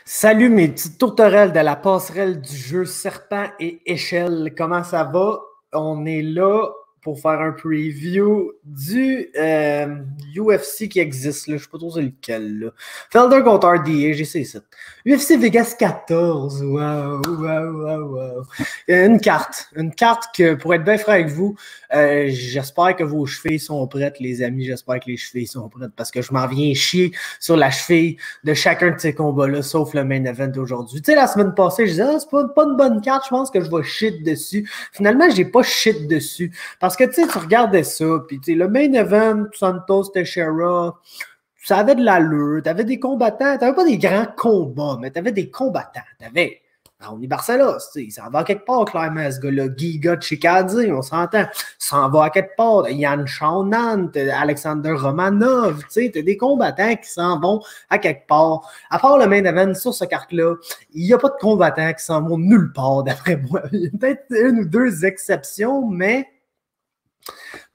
Salut mes petites tourterelles de la passerelle du jeu Serpent et Échelle. Comment ça va? On est là pour faire un preview du UFC qui existe. Là. Je ne sais pas trop c'est lequel. Là. Felder contre RDA, j'ai essayé ça. UFC Vegas 14. Wow, wow, wow, wow. Une carte. Une carte que, pour être bien franc avec vous, j'espère que vos chevilles sont prêtes, les amis. J'espère que les chevilles sont prêtes parce que je m'en viens chier sur la cheville de chacun de ces combats-là, sauf le main event d'aujourd'hui. Tu sais, la semaine passée, je disais, ah, c'est pas une bonne carte, je pense que je vais shit dessus. Finalement, j'ai pas shit dessus. Parce que, tu sais, tu regardais ça, puis tu sais, le main event, Santos Teixeira, ça avait de l'allure, t'avais des combattants, t'avais pas des grands combats, mais t'avais des combattants. T'avais on est Barcelos, il s'en va à quelque part, clairement, ce gars-là. Giga Chikadze, on s'entend. S'en va à quelque part. Yann Shaunan, Alexander Romanov, tu sais, t'as des combattants qui s'en vont à quelque part. À part le main event sur ce carte-là, il n'y a pas de combattants qui s'en vont nulle part, d'après moi. Il y a peut-être une ou deux exceptions, mais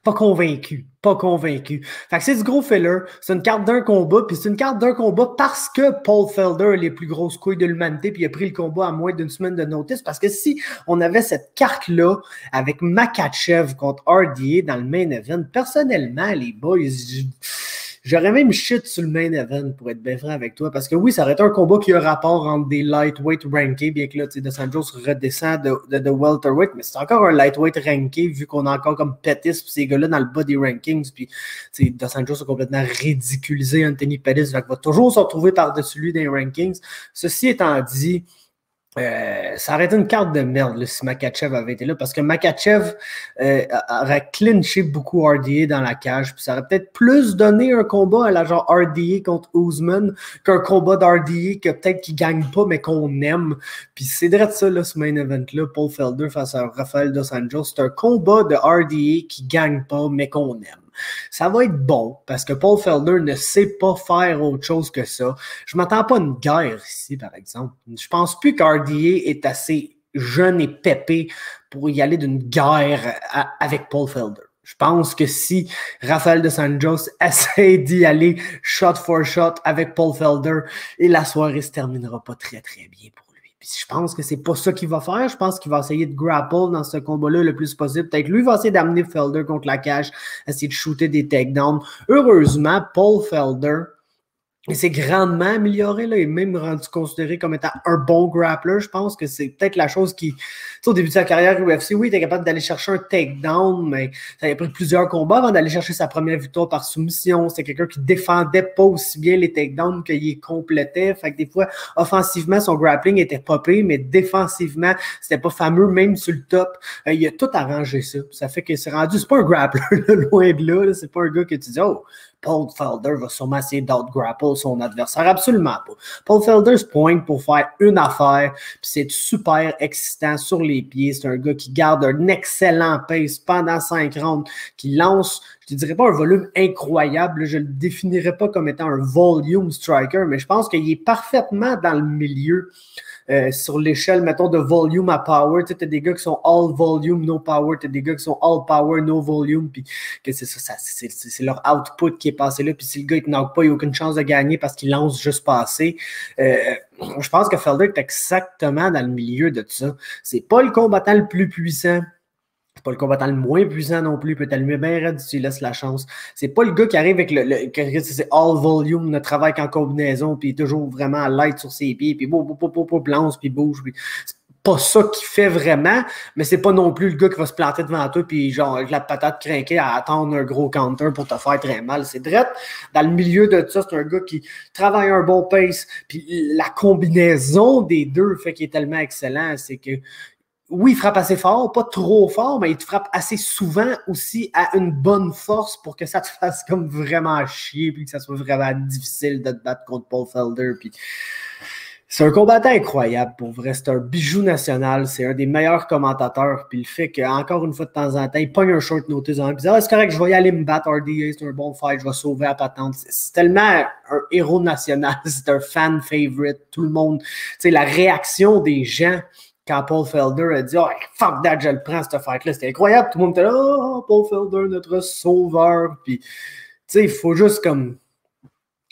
pas convaincu. Pas convaincu. Fait que c'est du gros filler. C'est une carte d'un combat, puis c'est une carte d'un combat parce que Paul Felder a les plus grosses couilles de l'humanité, puis il a pris le combat à moins d'une semaine de notice. Parce que si on avait cette carte-là avec Makhachev contre RDA dans le main event, personnellement, les boys, j'aurais même shit sur le main event pour être bien franc avec toi. Parce que oui, ça aurait été un combat qui a rapport entre des lightweight rankés, bien que là, tu sais, Dos Anjos redescend de welterweight, mais c'est encore un lightweight ranké vu qu'on a encore comme Pettis pis ces gars-là dans le bas des rankings. Puis, tu sais, Dos Anjos a complètement ridiculisé Anthony Pettis, donc va toujours se retrouver par-dessus lui dans les rankings. Ceci étant dit, ça aurait été une carte de merde là, si Makhachev avait été là, parce que Makhachev aurait clinché beaucoup RDA dans la cage, puis ça aurait peut-être plus donné un combat à la genre RDA contre Usman qu'un combat d'RDA que peut-être qu'il gagne pas, mais qu'on aime. Puis c'est direct ça, là, ce main event-là, Paul Felder face à Rafael Dos Anjos. C'est un combat de RDA qui gagne pas, mais qu'on aime. Ça va être bon parce que Paul Felder ne sait pas faire autre chose que ça. Je m'attends pas à une guerre ici, par exemple. Je pense plus qu'RDA est assez jeune et pépé pour y aller d'une guerre avec Paul Felder. Je pense que si Rafael Dos Anjos essaie d'y aller shot for shot avec Paul Felder, et la soirée se terminera pas très très bien pour lui. Puis je pense que c'est pas ça qu'il va faire. Je pense qu'il va essayer de grapple dans ce combat-là le plus possible. Peut-être lui va essayer d'amener Felder contre la cage, essayer de shooter des takedowns. Heureusement, Paul Felder, il s'est grandement amélioré, là, et même rendu considéré comme étant un bon grappler. Je pense que c'est peut-être la chose qui, tu sais, au début de sa carrière UFC, oui, il était capable d'aller chercher un takedown, mais ça a pris plusieurs combats avant d'aller chercher sa première victoire par soumission. C'était quelqu'un qui défendait pas aussi bien les takedowns qu'il les complétait. Fait que des fois, offensivement, son grappling était popé, mais défensivement, c'était pas fameux, même sur le top. Il a tout arrangé ça. Ça fait que c'est rendu, c'est pas un grappler, là, loin de là. C'est pas un gars que tu dis, oh, Paul Felder va sûrement essayer d'out-grapple son adversaire. Absolument pas. Paul Felder se pointe pour faire une affaire, puis c'est super excitant sur les pieds. C'est un gars qui garde un excellent pace pendant 5 rounds, qui lance, je ne dirais pas un volume incroyable, je ne le définirais pas comme étant un volume striker, mais je pense qu'il est parfaitement dans le milieu. Sur l'échelle, mettons, de volume à power, tu sais, t'as des gars qui sont all volume, no power, t'as des gars qui sont all power, no volume, puis que c'est ça, c'est leur output qui est passé là, puis si le gars, il te knock pas, il n'a aucune chance de gagner parce qu'il lance juste pas assez. Je pense que Felder est exactement dans le milieu de tout ça. C'est pas le combattant le plus puissant, c'est pas le combattant le moins puissant non plus, il peut t'allumer bien raide si tu lui laisses la chance. C'est pas le gars qui arrive avec c'est all volume, ne travaille qu'en combinaison, puis il est toujours vraiment light sur ses pieds, puis lance, puis bouge. Puis c'est pas ça qu'il fait vraiment, mais c'est pas non plus le gars qui va se planter devant toi, puis genre avec la patate crinquée à attendre un gros counter pour te faire très mal. C'est direct dans le milieu de ça, c'est un gars qui travaille un bon pace, puis la combinaison des deux fait qu'il est tellement excellent, c'est que oui, il frappe assez fort, pas trop fort, mais il te frappe assez souvent aussi à une bonne force pour que ça te fasse comme vraiment chier puis que ça soit vraiment difficile de te battre contre Paul Felder. Puis c'est un combattant incroyable, pour vrai. C'est un bijou national. C'est un des meilleurs commentateurs. Puis le fait qu'encore une fois de temps en temps, il pogne un short notice en disant « Ah, c'est correct, je vais y aller me battre RDA, c'est un bon fight, je vais sauver la patente. » C'est tellement un héros national. C'est un fan favorite. Tout le monde, tu sais, la réaction des gens quand Paul Felder a dit « Oh, fuck that, je le prends, cette fight-là. » C'était incroyable. Tout le monde était là « Oh, Paul Felder, notre sauveur. » Puis, tu sais, il faut juste comme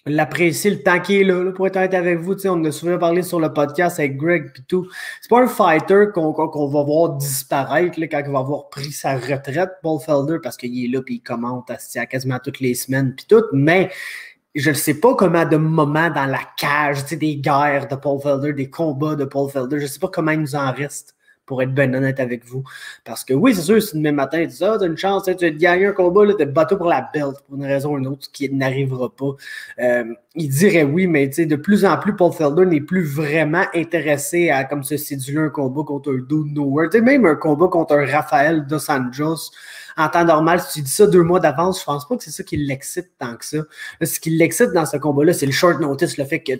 l'apprécier le temps qu'il est là, pour être honnête avec vous. On en a souvent parlé sur le podcast avec Greg et tout. C'est pas un fighter qu'on va voir disparaître là, quand il va avoir pris sa retraite, Paul Felder, parce qu'il est là et il commente à quasiment toutes les semaines puis tout, mais je ne sais pas comment de moments dans la cage, des guerres de Paul Felder, des combats de Paul Felder, je ne sais pas comment il nous en reste, pour être bien honnête avec vous. Parce que oui, c'est sûr, si demain matin, tu dis, ah, t'as une chance, tu vas te gagner un combat, tu te bateau pour la belt, pour une raison ou une autre, qui n'arrivera pas. Il dirait oui, mais de plus en plus, Paul Felder n'est plus vraiment intéressé à comme se séduire un combat contre un dude nowhere. Même un combat contre un Rafael Dos Anjos, en temps normal, si tu dis ça 2 mois d'avance, je pense pas que c'est ça qui l'excite tant que ça. Là, ce qui l'excite dans ce combat-là, c'est le short notice, le fait que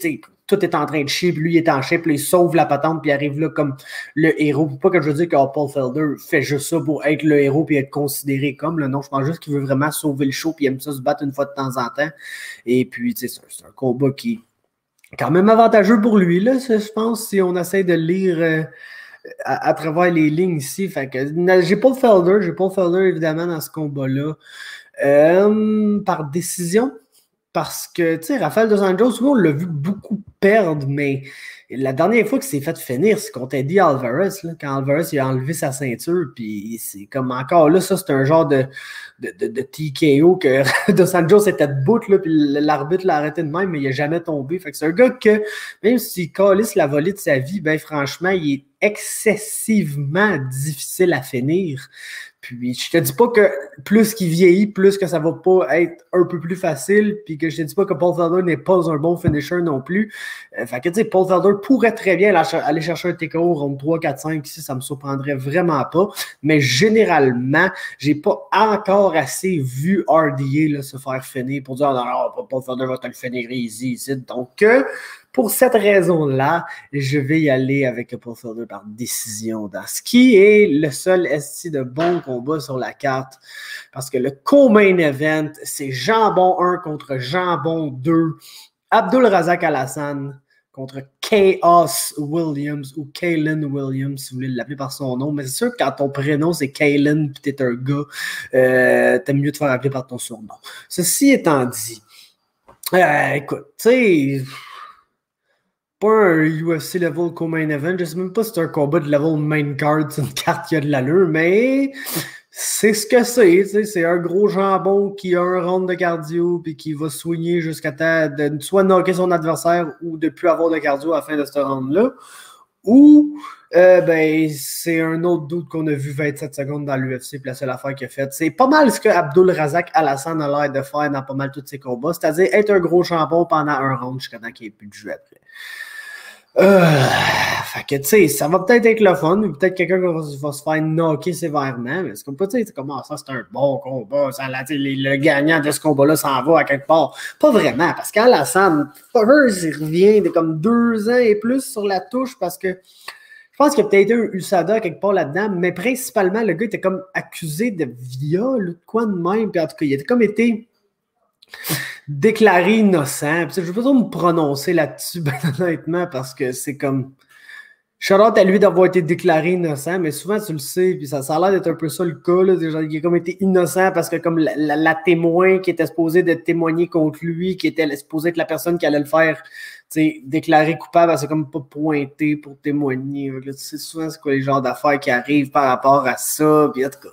tout est en train de chier, puis lui il est en chien, puis il sauve la patente, puis il arrive là comme le héros. Pas que je veux dire que Paul Felder fait juste ça pour être le héros puis être considéré comme. Là, non, je pense juste qu'il veut vraiment sauver le show, puis il aime ça se battre une fois de temps en temps. Et puis, c'est un combat qui est quand même avantageux pour lui, là, je pense, si on essaie de lire à travers les lignes ici. Fait que j'ai Paul Felder évidemment dans ce combat-là. Par décision, parce que, tu sais, Rafael Dos Anjos, oui, on l'a vu beaucoup perdre, mais la dernière fois qu'il s'est fait finir, c'est contre Eddie Alvarez, là, quand Alvarez il a enlevé sa ceinture, puis c'est comme encore là, ça, c'est un genre de TKO que Dos Anjos était debout, là, puis l'arbitre l'a arrêté de même, mais il n'a jamais tombé. Fait que c'est un gars que, même s'il calisse la volée de sa vie, ben franchement, il est excessivement difficile à finir. Puis je te dis pas que plus qu'il vieillit, plus que ça va pas être un peu plus facile, puis que je te dis pas que Paul Felder n'est pas un bon finisher non plus. Fait que tu sais, Paul Felder pourrait très bien aller chercher un TKO round 3, 4, 5, ici, ça me surprendrait vraiment pas. Mais généralement, j'ai pas encore assez vu RDA là, se faire finir pour dire non, Paul Felder va te le finir easy ici. Donc, pour cette raison-là, je vais y aller avec le Paul Felder par décision dans ce qui est le seul esti de bon combat sur la carte. Parce que le co-main event, c'est Jambon 1 contre Jambon 2. Abdulrazak Al-Hassan contre Chaos Williams ou Kalen Williams, si vous voulez l'appeler par son nom. Mais c'est sûr que quand ton prénom c'est Kalen et t'es un gars, t'aimes mieux te faire appeler par ton surnom. Ceci étant dit, écoute, tu sais... pas un UFC level co-main event. Je sais même pas si c'est un combat de level main card, c'est une carte qui a de l'allure, mais c'est ce que c'est. C'est un gros jambon qui a un round de cardio puis qui va soigner jusqu'à temps de soit knocker son adversaire ou de ne plus avoir de cardio à la fin de ce round-là. Ou c'est un autre doute qu'on a vu 27 secondes dans l'UFC puis la seule affaire qu'il a faite. C'est pas mal ce que Abdulrazak Al-Hassan a l'air de faire dans pas mal tous ses combats, c'est-à-dire être un gros jambon pendant un round jusqu'à temps qu'il n'y ait plus de jeu après. Fait que, tu sais, ça va peut-être être le fun, ou peut-être quelqu'un va se faire knocker sévèrement, mais c'est comme pas, tu sais, comment ça, c'est un bon combat, ça, là, le gagnant de ce combat-là s'en va à quelque part. Pas vraiment, parce qu'Alassane, Fuckers, il revient de comme 2 ans et plus sur la touche, parce que je pense qu'il y a peut-être un USADA quelque part là-dedans, mais principalement, le gars était comme accusé de viol ou de quoi de même, puis en tout cas, il était comme été déclaré innocent. Je ne vais pas trop me prononcer là-dessus, ben, honnêtement, parce que c'est comme... Shout-out à lui d'avoir été déclaré innocent, mais souvent, tu le sais, puis ça a l'air d'être un peu ça le cas, là, il a comme été innocent parce que comme la témoin qui était supposée de témoigner contre lui, qui était supposée être la personne qui allait le faire déclaré coupable, elle s'est comme pas pointée pour témoigner. Là, tu sais souvent c'est quoi les genres d'affaires qui arrivent par rapport à ça, puis en tout cas...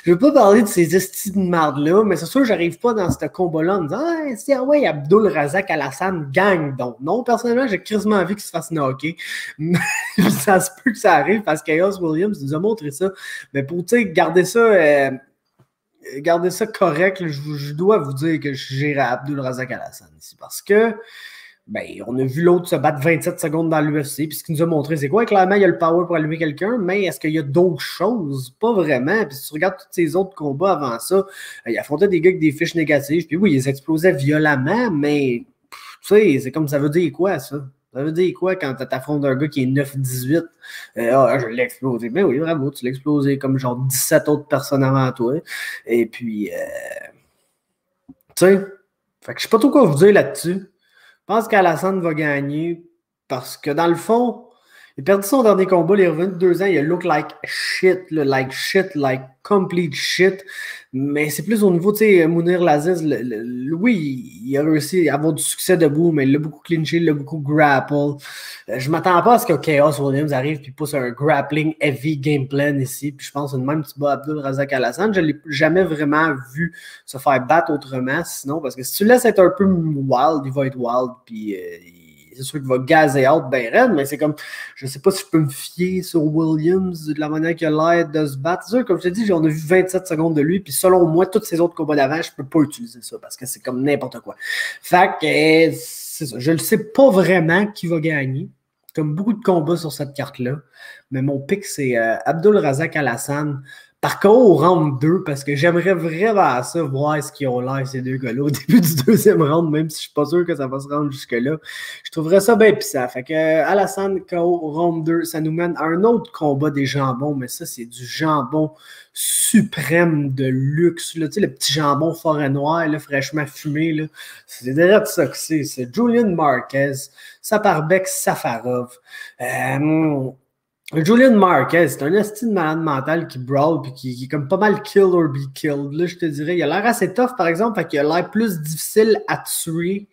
Je veux pas parler de ces estis de marde-là, mais c'est sûr que j'arrive pas dans ce combat-là en me disant « Ah ouais, Abdulrazak Al-Hassan gagne donc. » Non, personnellement, j'ai quasiment envie qu'il se fasse knocker. Ça se peut que ça arrive parce que Chaos Williams nous a montré ça. Mais pour garder ça correct, je dois vous dire que j'irai à Abdulrazak Al-Hassan ici parce que on a vu l'autre se battre 27 secondes dans l'UFC, puis ce qu'il nous a montré, c'est quoi? Clairement, il y a le power pour allumer quelqu'un, mais est-ce qu'il y a d'autres choses? Pas vraiment. Puis si tu regardes tous ces autres combats avant ça, il affrontait des gars avec des fiches négatives, puis oui, ils explosaient violemment, mais tu sais, c'est comme ça veut dire quoi, ça? Ça veut dire quoi quand tu affrontes un gars qui est 9-18? Je l'ai explosé. Ben oui, bravo, tu l'as explosé comme genre 17 autres personnes avant toi. Et puis, tu sais, fait que je sais pas trop quoi vous dire là-dessus. Je pense qu'Alassane va gagner parce que dans le fond, Il a perdu son dernier combat, il est revenu de 2 ans, il a look like shit, là, like complete shit. Mais c'est plus au niveau, tu sais, Mounir Laziz, oui, il a réussi à avoir du succès debout, mais il a beaucoup clinché, il a beaucoup grapple. Je m'attends pas à ce que Chaos Williams arrive et pousse un grappling heavy game plan ici. Puis je pense que même tu bats Abdul Razak Alassane, je l'ai jamais vraiment vu se faire battre autrement, sinon, parce que si tu laisses être un peu wild, il va être wild, puis c'est sûr qu'il va gazer out ben raide, mais c'est comme, je sais pas si je peux me fier sur Williams de la manière qu'il a l'air de se battre. C'est sûr, comme je te dis, on a vu 27 secondes de lui, puis selon moi, tous ces autres combats d'avant, je peux pas utiliser ça, parce que c'est comme n'importe quoi. Fait que, c'est ça, je ne sais pas vraiment qui va gagner, comme beaucoup de combats sur cette carte-là, mais mon pick, c'est Abdul Razak Alassane. Par contre, au round 2, parce que j'aimerais vraiment ça, voir ce qu'ils ont l'air, ces deux gars-là, au début du deuxième round, même si je suis pas sûr que ça va se rendre jusque-là. Je trouverais ça bien pissant. Fait que Alassane KO round 2, ça nous mène à un autre combat des jambons, mais ça, c'est du jambon suprême de luxe. Là. Tu sais, le petit jambon forêt noire, là, fraîchement fumé. Là. C'est derrière ça que c'est Julian Marquez, Saparbek Safarov. Julian Marquez, c'est un esti de malade mental qui brawl puis qui est comme pas mal kill or be killed. Là, je te dirais, il a l'air assez tough, par exemple, fait qu'il a l'air plus difficile à tuer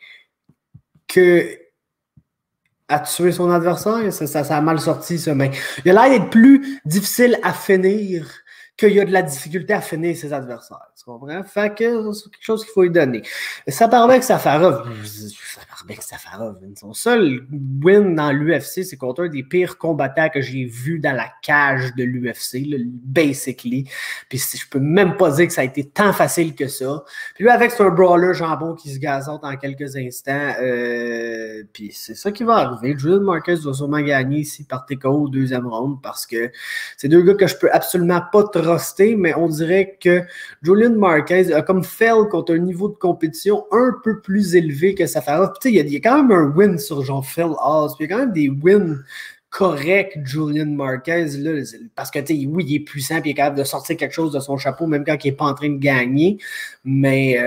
que à tuer son adversaire. Ça a mal sorti, ça, mais il a l'air d'être plus difficile à finir qu'il y a de la difficulté à finir ses adversaires. Tu comprends? Fait que c'est quelque chose qu'il faut lui donner. Saparbek Safarov, son seul win dans l'UFC, c'est contre un des pires combattants que j'ai vu dans la cage de l'UFC, basically. Puis je peux même pas dire que ça a été tant facile que ça. Puis lui, avec, c'est un brawler jambon qui se gazote en quelques instants. Puis c'est ça qui va arriver. Julian Marquez va sûrement gagner ici par TKO au deuxième round parce que c'est deux gars que je peux absolument pas truster, mais on dirait que Julian Marquez a comme fail contre un niveau de compétition un peu plus élevé que Safarov. Tu sais, il y a quand même un win sur genre Phil Haas, puis il y a quand même des wins corrects, Julian Marquez, là, parce que, tu sais, oui, il est puissant, puis il est capable de sortir quelque chose de son chapeau, même quand il n'est pas en train de gagner, mais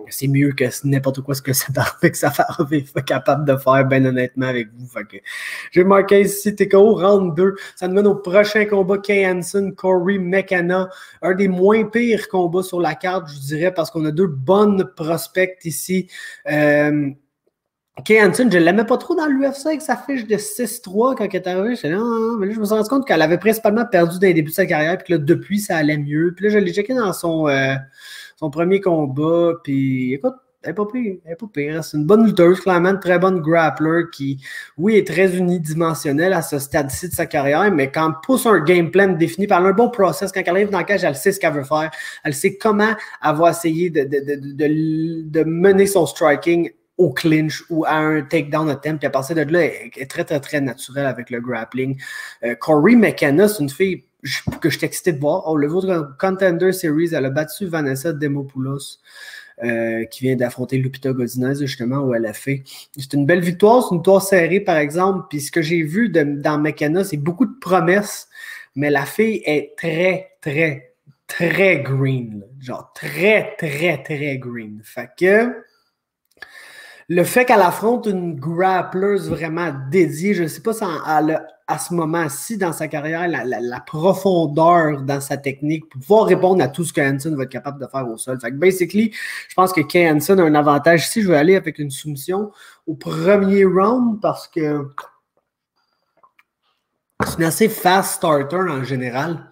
c'est mieux que n'importe quoi ce que Safarov est capable de faire, ben honnêtement, avec vous. Fait que j'ai marqué ici TKO round 2. Ça nous mène au prochain combat, Kay Hansen, Corey McKenna. Un des moins pires combats sur la carte, je dirais, parce qu'on a deux bonnes prospects ici. Kay Hansen, je ne l'aimais pas trop dans l'UFC avec sa fiche de 6-3 quand elle est arrivée. Je disais non, mais là, je me suis rendu compte qu'elle avait principalement perdu dans les débuts de sa carrière, puis que là, depuis, ça allait mieux. Puis là, je l'ai checké dans son premier combat, puis écoute, elle n'est pas pire. C'est une bonne lutteuse, clairement, une très bonne grappler qui, oui, est très unidimensionnelle à ce stade-ci de sa carrière, mais quand elle pousse un game plan défini par un bon process, quand elle arrive dans le cage, elle sait ce qu'elle veut faire, elle sait comment elle va essayer de mener son striking au clinch ou à un takedown attempt, puis à partir de là, elle est très, très, très naturelle avec le grappling. Corey McKenna, c'est une fille que je suis excité de voir. Le Contender Series, elle a battu Vanessa Demopoulos, qui vient d'affronter Lupita Godinez, justement, où elle a fait. C'est une belle victoire, c'est une victoire serrée, par exemple. Puis ce que j'ai vu dans McKenna, c'est beaucoup de promesses, mais la fille est très, très, très green. Là. Genre très, très, très green. Fait que le fait qu'elle affronte une grappleuse vraiment dédiée, je ne sais pas si elle a à ce moment-ci dans sa carrière la profondeur dans sa technique pour pouvoir répondre à tout ce que Hansen va être capable de faire au sol. Fait que basically, je pense que Kay Hansen a un avantage ici. Je vais aller avec une soumission au premier round parce que c'est une assez fast starter en général.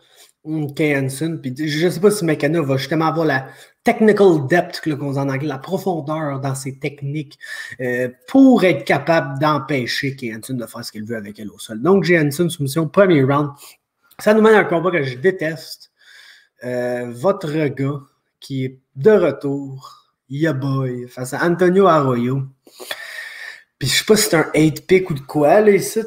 Kay Hansen, puis je ne sais pas si McKenna va justement avoir la technical depth, qu'on dit en anglais, la profondeur dans ses techniques pour être capable d'empêcher Kay Hansen de faire ce qu'il veut avec elle au sol. Donc, j'ai Hansen soumission, premier round. Ça nous mène à un combat que je déteste. Votre gars qui est de retour, Yaboy, face à Antonio Arroyo. Puis je sais pas si c'est un 8-pick ou de quoi, là, ici.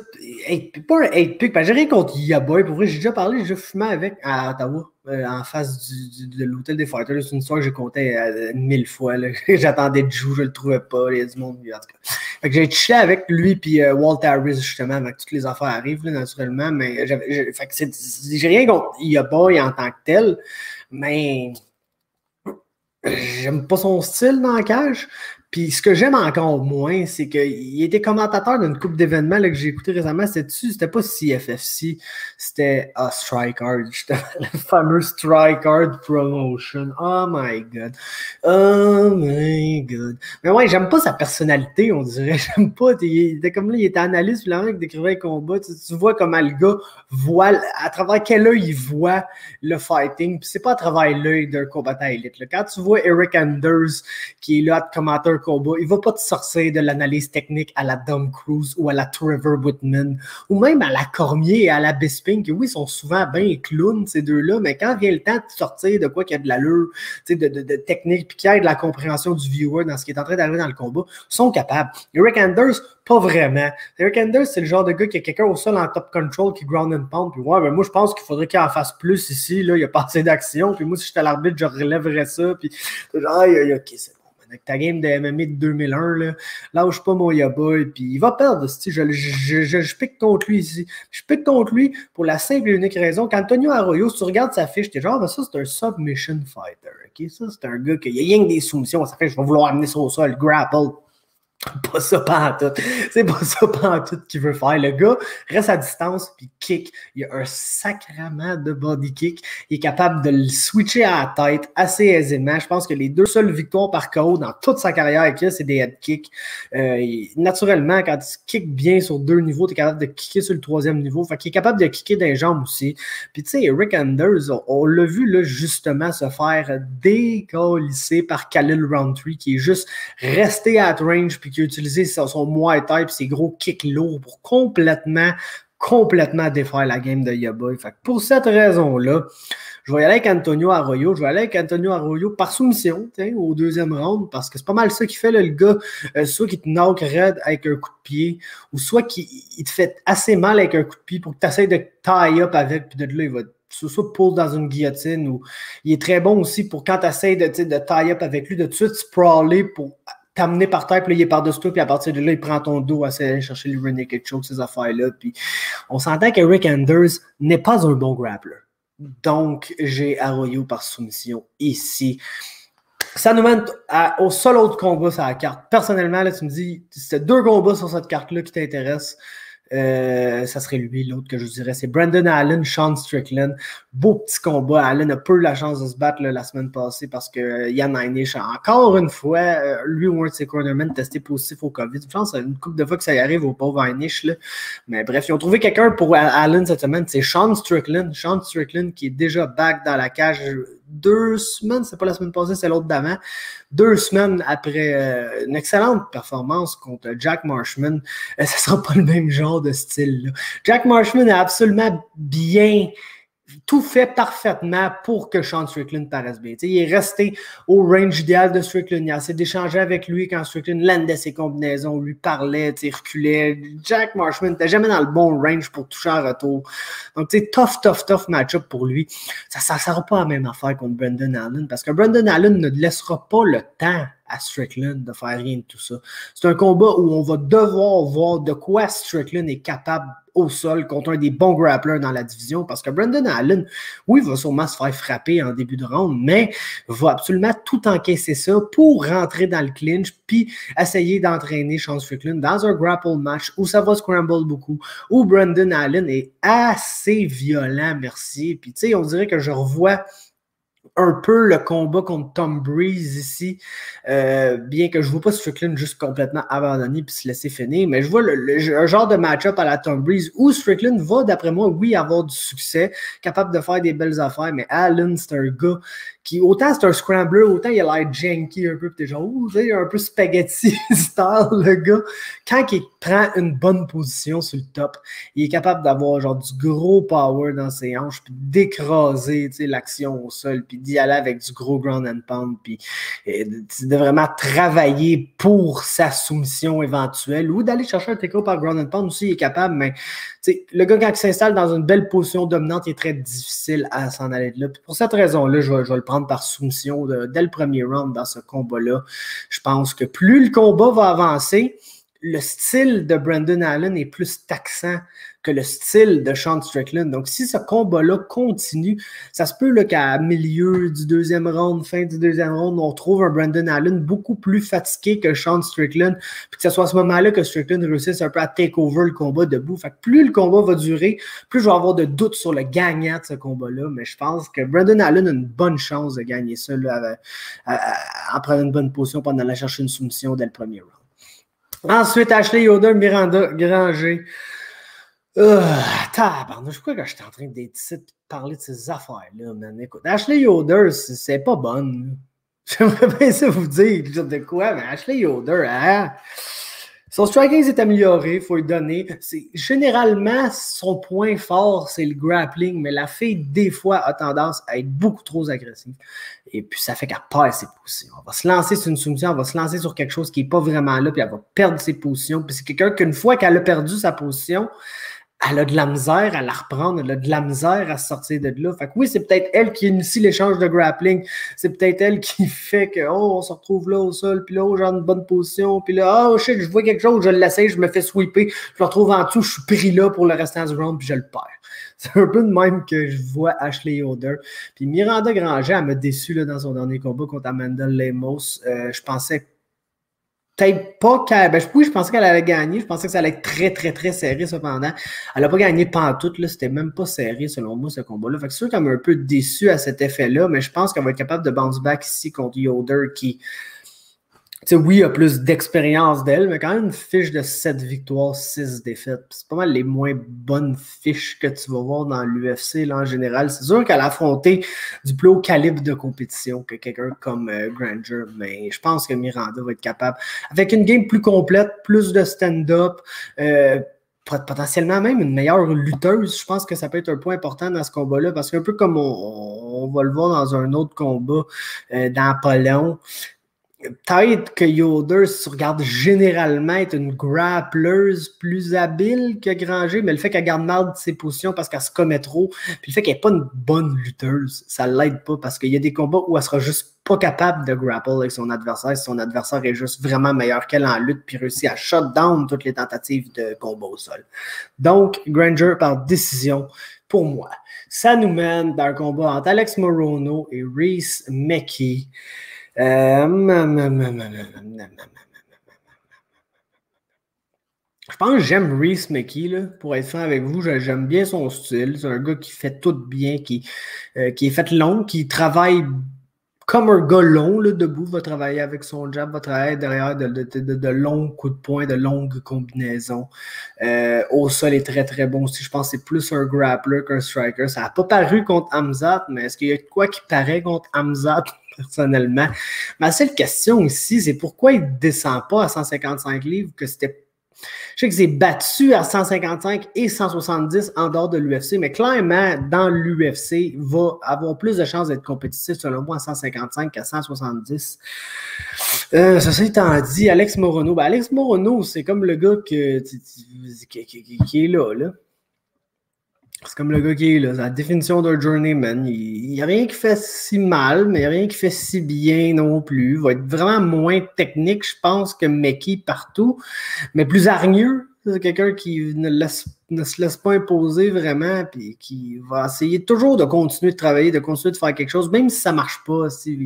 Pas un 8-pick, parce que j'ai rien contre Yaboy. Pour vrai, j'ai déjà parlé, j'ai déjà fumé avec à Ottawa, en face de l'hôtel des Fighters. C'est une histoire que j'ai comptée 1000 fois. J'attendais de jouer, je le trouvais pas, il y a du monde, en tout cas. Fait que j'ai chillé avec lui puis Walt Harris, justement, avec toutes les affaires arrivent, là, naturellement. Mais fait que j'ai rien contre Yaboy en tant que tel, mais j'aime pas son style dans la cage. Puis ce que j'aime encore moins, c'est qu'il était commentateur d'une couple d'événements que j'ai écouté récemment. C'était pas CFFC, c'était Strike Hard, justement, le fameux Strike Hard Promotion. Oh my God. Oh my God. Mais ouais, j'aime pas sa personnalité, on dirait. J'aime pas. Il était comme là, il était analyste, puis là, il décrivait le combat. Tu vois comment le gars voit, à travers quel œil il voit le fighting. Puis c'est pas à travers l'œil d'un combattant élite. Là. Quand tu vois Eric Anders, qui est là à commenter un combat, il va pas te sortir de l'analyse technique à la Dom Cruz ou à la Trevor Whitman ou même à la Cormier et à la Bisping, qui oui, sont souvent bien clowns, ces deux-là, mais quand vient le temps de sortir de quoi qu'il y a de l'allure, de technique, puis qu'il y a de la compréhension du viewer dans ce qui est en train d'arriver dans le combat, sont capables. Eric Anders, pas vraiment. Eric Anders, c'est le genre de gars qui a quelqu'un au sol en top control qui ground and pound, puis ouais, ben moi, je pense qu'il faudrait qu'il en fasse plus ici, là, il y a pas assez d'action, puis moi, si j'étais à l'arbitre, je relèverais ça, puis genre, ok, c'est avec ta game de MMA de 2001, là, lâche pas mon Yaboy, puis il va perdre. Je pique contre lui ici. Je pique contre lui pour la simple et unique raison qu'Antonio Arroyo, si tu regardes sa fiche, t'es genre, ben ça, c'est un submission fighter. Okay? Ça, c'est un gars qui a rien que des soumissions. Ça fait, je vais vouloir amener ça au sol, grapple. Pas ça pantoute. C'est pas ça pantoute qu'il veut faire. Le gars reste à distance puis kick. Il a un sacrement de body kick. Il est capable de le switcher à la tête assez aisément. Je pense que les deux seules victoires par KO dans toute sa carrière avec lui, c'est des head kicks. Naturellement, quand tu kicks bien sur deux niveaux, tu es capable de kicker sur le troisième niveau. Fait qu'il est capable de kicker dans les jambes aussi. Puis tu sais, Eric Anders, on l'a vu là justement se faire décalisser par Khalil Roundtree qui est juste resté at range puis qui a utilisé son Muay Thai et ses gros kicks lourds pour complètement défaire la game de Yaboy. Fait que pour cette raison-là, je vais y aller avec Antonio Arroyo. Je vais aller avec Antonio Arroyo par soumission au deuxième round parce que c'est pas mal ça qu'il fait là, le gars. Soit qu'il te knock raide avec un coup de pied ou soit qu'il te fait assez mal avec un coup de pied pour que tu essaies de tie up avec puis de là, il va soit pull dans une guillotine ou il est très bon aussi pour quand tu essaies de tie up avec lui, de tout de suite sprawler pour t'amener par terre, puis là, il est par-dessus toi, puis à partir de là, il prend ton dos, essaie d'aller chercher le rear naked choke, ces affaires-là. Puis on s'entend qu'Eric Anders n'est pas un bon grappler. Donc, j'ai Arroyo par soumission ici. Ça nous mène au seul autre combat sur la carte. Personnellement, là, tu me dis, si c'est deux combats sur cette carte-là qui t'intéressent, ça serait lui, l'autre que je dirais. C'est Brendan Allen, Sean Strickland. Beau petit combat. Allen a peu eu la chance de se battre là, la semaine passée parce que Jan Heinisch, encore une fois, lui ou un de ses cornermen testé positif au COVID. Je pense une couple de fois que ça y arrive au pauvre Heinisch. Là. Mais bref, ils ont trouvé quelqu'un pour Allen cette semaine. C'est Sean Strickland. Sean Strickland qui est déjà back dans la cage 2 semaines, c'est pas la semaine passée, c'est l'autre d'avant. 2 semaines après une excellente performance contre Jack Marshman. Ça sera pas le même genre de style. Là. Jack Marshman a absolument bien tout fait parfaitement pour que Sean Strickland paraisse bien. T'sais, il est resté au range idéal de Strickland. Il a assez d'échanger avec lui quand Strickland landait ses combinaisons, lui parlait, reculait. Jack Marshman n'était jamais dans le bon range pour toucher en retour. Donc, tough match-up pour lui. Ça ne sera pas la même affaire contre Brendan Allen parce que Brendan Allen ne laissera pas le temps à Strickland de faire rien de tout ça. C'est un combat où on va devoir voir de quoi Strickland est capable au sol contre un des bons grapplers dans la division parce que Brendan Allen, oui, il va sûrement se faire frapper en début de round, mais va absolument tout encaisser ça pour rentrer dans le clinch puis essayer d'entraîner Sean Strickland dans un grapple match où ça va scramble beaucoup, où Brendan Allen est assez violent, merci. Puis tu sais, on dirait que je revois un peu le combat contre Tom Breeze ici, bien que je ne vois pas Strickland juste complètement abandonner puis se laisser finir, mais je vois un genre de match-up à la Tom Breeze où Strickland va, d'après moi, oui, avoir du succès, capable de faire des belles affaires, mais Allen, c'est un gars qui, autant c'est un scrambler, autant il a l'air janky un peu, puis t'es genre, un peu spaghetti style, le gars. Quand il prend une bonne position sur le top, il est capable d'avoir genre du gros power dans ses hanches, puis d'écraser l'action au sol, puis d'y aller avec du gros ground and pound, puis de vraiment travailler pour sa soumission éventuelle, ou d'aller chercher un take-out par ground and pound aussi, il est capable, mais le gars, quand il s'installe dans une belle position dominante, il est très difficile à s'en aller de là. Puis pour cette raison-là, je vais le prendre par soumission dès le premier round dans ce combat-là. Je pense que plus le combat va avancer, le style de Brandon Allen est plus taxant que le style de Sean Strickland. Donc, si ce combat-là continue, ça se peut qu'à milieu du deuxième round, fin du deuxième round, on trouve un Brandon Allen beaucoup plus fatigué que Sean Strickland, puis que ce soit à ce moment-là que Strickland réussisse un peu à take over le combat debout. Fait que plus le combat va durer, plus je vais avoir de doutes sur le gagnant de ce combat-là, mais je pense que Brandon Allen a une bonne chance de gagner ça là, en prenant une bonne position pendant aller chercher une soumission dès le premier round. Ensuite, Ashley Yoder, Miranda Granger. Tabarnouche, pourquoi je suis en train de parler de ces affaires-là, man? Écoute, Ashley Yoder, c'est pas bonne. J'aimerais bien ça vous dire de quoi, mais Ashley Yoder, hein? Son striking s'est amélioré, il faut lui donner. Généralement, son point fort, c'est le grappling, mais la fille, des fois, a tendance à être beaucoup trop agressive. Et puis, ça fait qu'elle perd ses positions. Elle va se lancer sur une soumission, elle va se lancer sur quelque chose qui n'est pas vraiment là, puis elle va perdre ses positions. Puis c'est quelqu'un qu'une fois qu'elle a perdu sa position, elle a de la misère à la reprendre, elle a de la misère à sortir de là. Fait que oui, c'est peut-être elle qui initie l'échange de grappling. C'est peut-être elle qui fait que, on se retrouve là au sol, puis là, j'ai une bonne position, puis là, shit, je vois quelque chose, je l'essaye, je me fais sweeper, je le retrouve en dessous, je suis pris là pour le restant du round, puis je le perds. C'est un peu de même que je vois Ashley Yoder. Puis Miranda Granger, elle m'a déçu là, dans son dernier combat contre Amanda Lemos. Je pensais peut-être pas qu'elle. Oui, je pensais qu'elle allait gagner. Je pensais que ça allait être très, très, très serré cependant. Elle n'a pas gagné pantoute. C'était même pas serré selon moi ce combat-là. Fait que c'est sûr qu'elle m'a un peu déçu à cet effet-là, mais je pense qu'elle va être capable de bounce back ici contre Yoder qui. Tu sais, oui, a plus d'expérience d'elle, mais quand même une fiche de 7 victoires, 6 défaites. C'est pas mal les moins bonnes fiches que tu vas voir dans l'UFC là, en général. C'est sûr qu'elle a affronté du plus haut calibre de compétition que quelqu'un comme Granger, mais je pense que Miranda va être capable, avec une game plus complète, plus de stand-up, potentiellement même une meilleure lutteuse. Je pense que ça peut être un point important dans ce combat-là, parce qu'un peu comme on va le voir dans un autre combat dans pas long, peut-être que Yoder, si tu regardes généralement, est une grappleuse plus habile que Granger, mais le fait qu'elle garde mal de ses positions parce qu'elle se commet trop, puis le fait qu'elle n'est pas une bonne lutteuse, ça ne l'aide pas parce qu'il y a des combats où elle sera juste pas capable de grapple avec son adversaire si son adversaire est juste vraiment meilleur qu'elle en lutte puis réussit à shut down toutes les tentatives de combat au sol. Donc, Granger par décision pour moi. Ça nous mène dans un combat entre Alex Morono et Rhys McKee. Je pense que j'aime Rhys McKee, là, pour être franc avec vous. J'aime bien son style. C'est un gars qui fait tout bien, qui est fait long, qui travaille comme un gars long, là, debout, va travailler avec son jab, va travailler derrière de longs coups de poing, de longues combinaisons. Au sol est très, très bon aussi. Je pense que c'est plus un grappler qu'un striker. Ça n'a pas paru contre Hamzat, mais est-ce qu'il y a de quoi qui paraît contre Hamzat? Personnellement. Ma seule question ici, c'est pourquoi il ne descend pas à 155 livres, que c'était. Je sais que c'est battu à 155 et 170 en dehors de l'UFC, mais clairement, dans l'UFC, va avoir plus de chances d'être compétitif, selon moi, à 155 qu'à 170. Ça étant dit, Alex Morono. Ben, Alex Morono, c'est comme le gars qui est là. C'est comme le gars qui est là, c'est la définition d'un journeyman. Il n'y a rien qui fait si mal, mais il n'y a rien qui fait si bien non plus. Il va être vraiment moins technique, je pense, que Mekki partout, mais plus hargneux. C'est quelqu'un qui ne se laisse pas imposer vraiment, puis qui va essayer toujours de continuer de travailler, de continuer de faire quelque chose, même si ça ne marche pas. C'est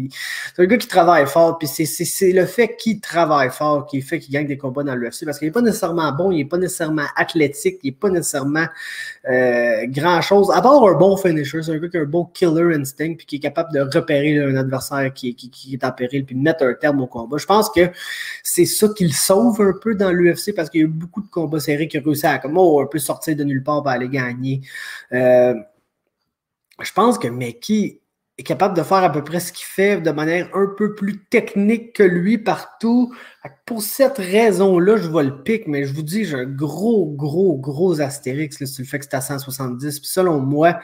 un gars qui travaille fort, puis c'est le fait qu'il travaille fort qui fait qu'il gagne des combats dans l'UFC, parce qu'il n'est pas nécessairement bon, il n'est pas nécessairement athlétique, il n'est pas nécessairement grand-chose, à part un bon finisher. C'est un gars qui a un bon killer instinct, puis qui est capable de repérer un adversaire qui est en péril, puis de mettre un terme au combat. Je pense que c'est ça qui le sauve un peu dans l'UFC, parce qu'il y a eu beaucoup de combats serrés qui ont réussi à un peu sortir de nulle part pour aller gagner. Je pense que Mekki est capable de faire à peu près ce qu'il fait de manière un peu plus technique que lui partout. Pour cette raison-là, je vois le pic, mais je vous dis, j'ai un gros astérix là, sur le fait que c'est à 170. Puis selon moi,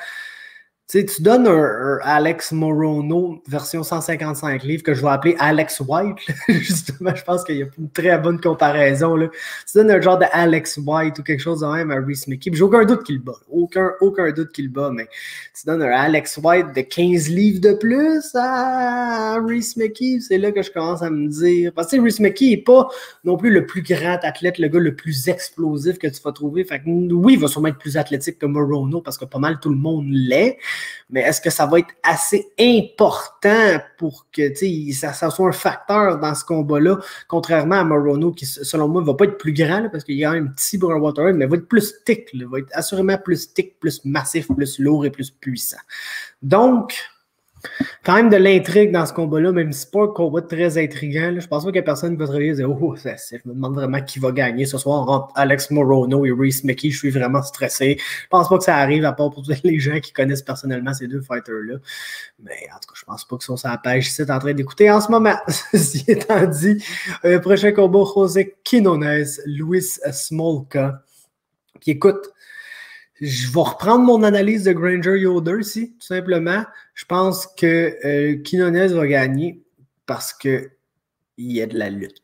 Tu sais, tu donnes un Alex Morono version 155 livres que je vais appeler Alex White. Justement, je pense qu'il y a une très bonne comparaison. Là. Tu donnes un genre de Alex White ou quelque chose de même à Reese McKee. J'ai aucun doute qu'il le bat. Aucun doute qu'il le bat. Mais tu donnes un Alex White de 15 livres de plus à Reese McKee. C'est là que je commence à me dire. Parce que Reese McKee n'est pas non plus le plus grand athlète, le gars le plus explosif que tu vas trouver. Fait que, oui, il va sûrement être plus athlétique que Morono parce que pas mal tout le monde l'est. Mais est-ce que ça va être assez important pour que ça soit un facteur dans ce combat-là, contrairement à Morono, qui, selon moi, ne va pas être plus grand, là, parce qu'il y a un petit Brown Waterhead, mais va être plus thick, là, va être assurément plus thick, plus massif, plus lourd et plus puissant. Donc, quand même de l'intrigue dans ce combat-là, même si c'est pas un combat très intriguant. Là, je pense pas qu'il y a personne qui va se réveiller et dire « Oh, je me demande vraiment qui va gagner ce soir entre Alex Morono et Reese McKee. Je suis vraiment stressé. » Je pense pas que ça arrive, à part pour les gens qui connaissent personnellement ces deux fighters-là. Mais en tout cas, je pense pas qu'ils sont sur la page ici en train d'écouter en ce moment. Ceci étant dit, prochain combat, José Quinones, Luis Smolka. Puis écoute, je vais reprendre mon analyse de Granger Yoder ici, tout simplement. Je pense que Quinones va gagner parce qu'il y a de la lutte.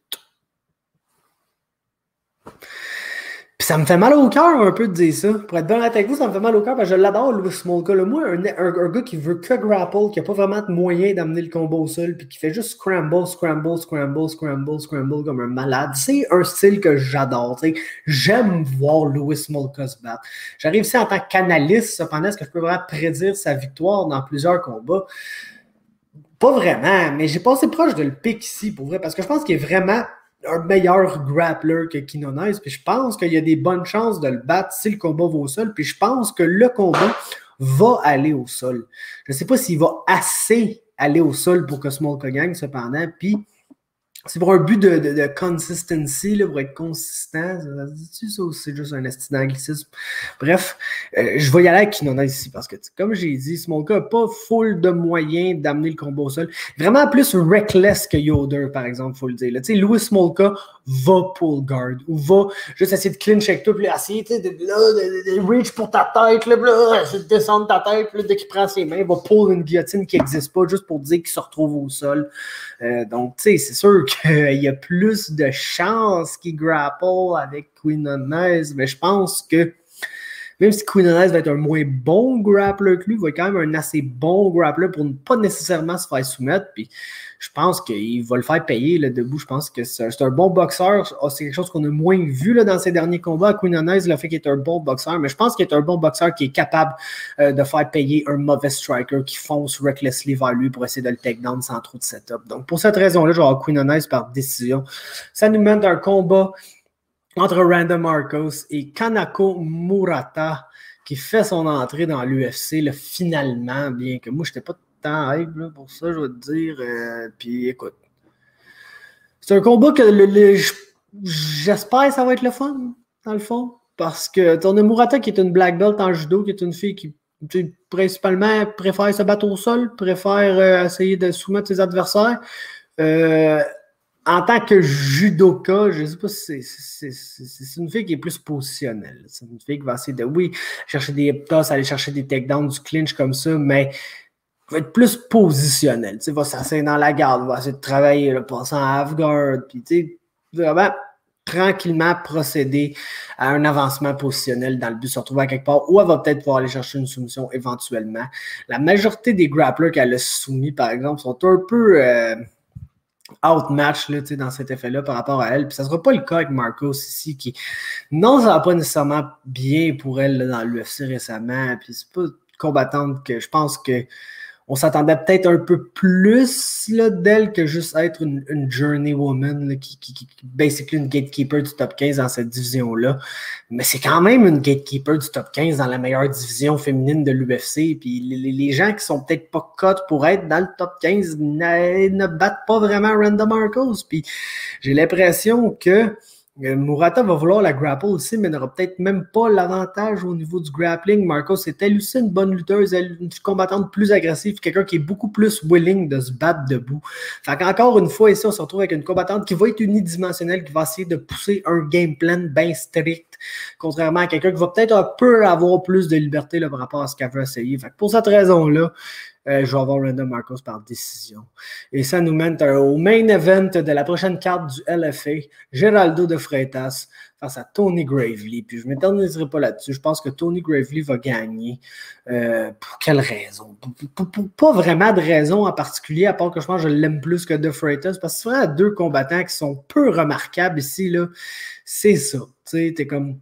Puis ça me fait mal au cœur un peu de dire ça. Pour être bien honnête avec vous, ça me fait mal au cœur parce que je l'adore, Louis Smolka. Moi, un gars qui veut que grapple, qui n'a pas vraiment de moyen d'amener le combat au sol, puis qui fait juste scramble comme un malade. C'est un style que j'adore. J'aime voir Louis Smolka se battre. J'arrive ici en tant qu'analyste, cependant, est-ce que je peux vraiment prédire sa victoire dans plusieurs combats? Pas vraiment, mais j'ai passé proche de le pic ici, pour vrai, parce que je pense qu'il est vraiment un meilleur grappler que Quinones, puis je pense qu'il y a des bonnes chances de le battre si le combat va au sol, puis je pense que le combat va aller au sol. Je ne sais pas s'il va assez aller au sol pour que Smolka gagne, cependant, puis c'est pour un but de consistency, là, pour être consistant. Ça se dit-tu ça ou c'est juste un esti d'anglicisme? Bref, je vais y aller avec Quinones ici parce que, comme j'ai dit, Smolka n'a pas full de moyens d'amener le combat au sol. Vraiment plus reckless que Yoder, par exemple, il faut le dire. Tu sais, Louis Smolka va pull guard ou va juste essayer de clinch avec toi, puis essayer de reach pour ta tête, là, de descendre ta tête, là, dès qu'il prend ses mains, il va pull une guillotine qui n'existe pas juste pour dire qu'il se retrouve au sol. Donc, tu sais, c'est sûr qu'il y a plus de chances qu'il grapple avec Quinones, mais je pense que même si Quinones va être un moins bon grappler que lui, il va être quand même un assez bon grappler pour ne pas nécessairement se faire soumettre. Puis je pense qu'il va le faire payer là, debout. Je pense que c'est un bon boxeur. C'est quelque chose qu'on a moins vu là, dans ses derniers combats. Quinones, le fait qu'il est un bon boxeur, mais je pense qu'il est un bon boxeur qui est capable de faire payer un mauvais striker qui fonce recklessly vers lui pour essayer de le take down sans trop de setup. Donc pour cette raison-là, je vais avoir Quinones par décision. Ça nous mène d'un combat entre Randa Markos et Kanako Murata, qui fait son entrée dans l'UFC, finalement, bien que moi, je n'étais pas tant hype là, pour ça, je vais te dire. Puis écoute, c'est un combat que j'espère que ça va être le fun, dans le fond, parce que t'en as Murata qui est une black belt en judo, qui est une fille qui principalement préfère se battre au sol, préfère essayer de soumettre ses adversaires. En tant que judoka, je ne sais pas si c'est une fille qui est plus positionnelle. C'est une fille qui va essayer de, oui, chercher des hip toss, aller chercher des takedowns, du clinch comme ça, mais va être plus positionnelle. Tu sais, va s'asseoir dans la garde, va essayer de travailler, le passant à half-guard, puis tu sais, vraiment tranquillement procéder à un avancement positionnel dans le but de se retrouver à quelque part, ou elle va peut-être pouvoir aller chercher une soumission éventuellement. La majorité des grapplers qu'elle a soumis, par exemple, sont un peu outmatch là, dans cet effet-là par rapport à elle. Puis ça ne sera pas le cas avec Markos ici, qui, non, ça va pas nécessairement bien pour elle là, dans l'UFC récemment. Puis c'est pas une combattante que je pense que on s'attendait peut-être un peu plus d'elle que juste être une journeywoman là, qui basically une gatekeeper du top 15 dans cette division-là. Mais c'est quand même une gatekeeper du top 15 dans la meilleure division féminine de l'UFC. Puis les gens qui sont peut-être pas cotes pour être dans le top 15 ne battent pas vraiment Randa Markos. Puis j'ai l'impression que Murata va vouloir la grapple aussi, mais n'aura peut-être même pas l'avantage au niveau du grappling. Markos est elle aussi une bonne lutteuse, une combattante plus agressive, quelqu'un qui est beaucoup plus willing de se battre debout. Fait qu'encore une fois, ici, on se retrouve avec une combattante qui va être unidimensionnelle, qui va essayer de pousser un game plan bien strict Contrairement à quelqu'un qui va peut-être un peu avoir plus de liberté là, par rapport à ce qu'elle veut essayer. Fait que pour cette raison-là, je vais avoir Randall Marcos par décision. Et ça nous mène au main event de la prochaine carte du LFA, Geraldo de Freitas face à Tony Gravely. Puis je ne m'éterniserai pas là-dessus. Je pense que Tony Gravely va gagner. Pour quelle raison? Pas vraiment de raison en particulier, à part que je pense que je l'aime plus que de Freitas, parce que c'est vraiment deux combattants qui sont peu remarquables ici. Là. C'est ça. Tu sais, t'es comme...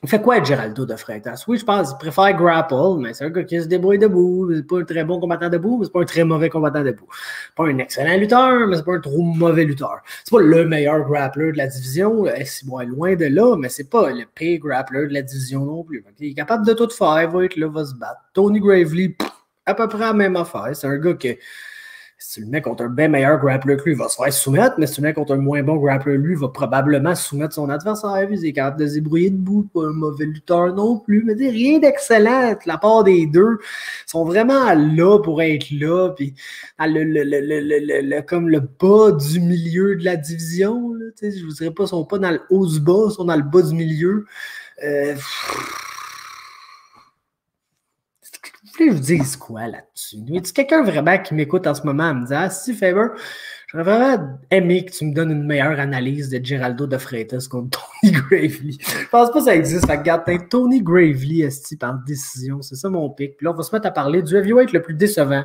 Il fait quoi être Geraldo de Freitas? Oui, je pense qu'il préfère grapple, mais c'est un gars qui se débrouille debout. C'est pas un très bon combattant debout, mais c'est pas un très mauvais combattant debout. C'est pas un excellent lutteur, mais c'est pas un trop mauvais lutteur. C'est pas le meilleur grappler de la division. C'est loin de là, mais c'est pas le pire grappler de la division non plus. Il est capable de tout faire, il va être là, va se battre. Tony Gravely, à peu près la même affaire. C'est un gars que si tu le mets contre un bien meilleur grappler que lui, il va se faire soumettre, mais si tu le mets contre un moins bon grappler lui, il va probablement soumettre son adversaire. Il est capable de se débrouiller debout, pas un mauvais lutteur non plus, mais rien d'excellent. La part des deux sont vraiment là pour être là, puis comme le bas du milieu de la division. Là, je ne vous dirais pas, ils sont pas dans le haut du bas, ils sont dans le bas du milieu. Je vous dise quoi là-dessus? Y a-t-il quelqu'un vraiment qui m'écoute en ce moment en me disant « Ah, si, Faber, j'aurais vraiment aimé que tu me donnes une meilleure analyse de Geraldo de Freitas contre Tony Gravely. » Je pense pas que ça existe. Fait que regarde, Tony Gravely, par décision. C'est ça mon pic. Puis là, on va se mettre à parler du heavyweight le plus décevant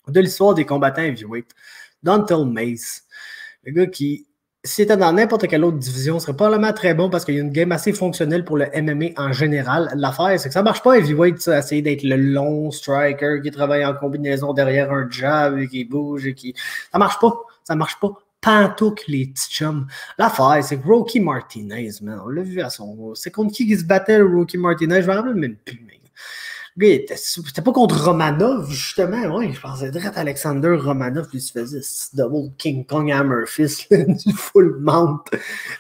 de l'histoire des combattants heavyweight. Dontel Mace. Le gars qui, s'il était dans n'importe quelle autre division, serait probablement très bon parce qu'il y a une game assez fonctionnelle pour le MMA en général. L'affaire, c'est que ça marche pas heavyweight, ça, essayer d'être le long striker qui travaille en combinaison derrière un jab et qui bouge et qui... Ça marche pas. Ça marche pas. Pantouk, les petits chums. L'affaire, c'est que Rocky Martinez, man, on l'a vu à son... C'est contre qui se battait, le Rocky Martinez? Je me rappelle même plus, mais... C'était pas contre Romanov, justement. Oui, je pensais direct à Alexander Romanov, puis il se faisait ce double King Kong Hammer Fist du full mount.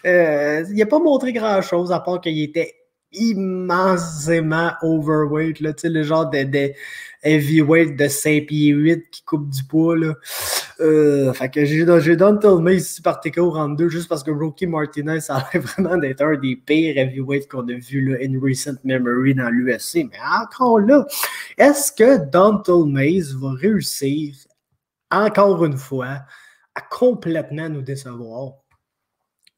Il n'a pas montré grand-chose, à part qu'il était immensément overweight, là, tu sais, le genre de heavyweight de 5 pieds 8 qui coupe du poids, là. Fait que j'ai Dontel Mace ici par TKO round 2 juste parce que Rocky Martinez ça a l'air vraiment d'être un des pires heavyweights qu'on a vu là, in recent memory dans l'UFC. Mais encore là, est-ce que Dontel Mace va réussir encore une fois à complètement nous décevoir?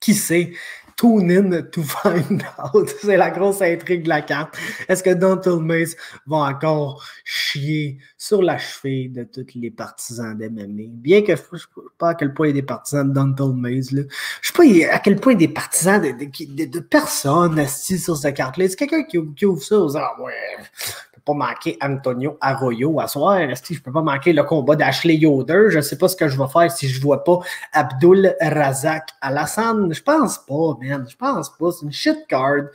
Qui sait? Tune in to find out. C'est la grosse intrigue de la carte. Est-ce que Dontel Mace va encore chier sur la cheville de tous les partisans d'MMA? Bien que je ne sais pas à quel point il y a des partisans de Dontel Mace. Là. Je ne sais pas à quel point il y a des partisans de personnes assises sur cette carte-là. C'est quelqu'un qui ouvre ça aux ah ouais. Pas manquer Antonio Arroyo à soir. Je peux pas manquer le combat d'Ashley Yoder. Je sais pas ce que je vais faire si je vois pas Abdul Razak Alassane. Je pense pas, man. Je pense pas. C'est une shit card.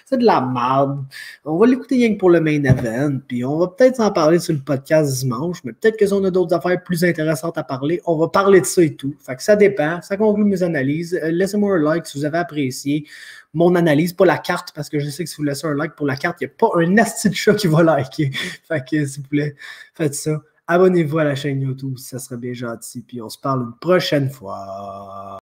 C'est de la merde. On va l'écouter rien que pour le main event. Puis on va peut-être s'en parler sur le podcast dimanche. Mais peut-être que si on a d'autres affaires plus intéressantes à parler, on va parler de ça et tout. Fait que ça dépend. Ça conclut mes analyses. Laissez-moi un like si vous avez apprécié mon analyse, pas la carte, parce que je sais que si vous laissez un like pour la carte, il n'y a pas un asti de chat qui va liker. Fait que, s'il vous plaît, faites ça. Abonnez-vous à la chaîne YouTube, ça serait bien gentil. Puis on se parle une prochaine fois.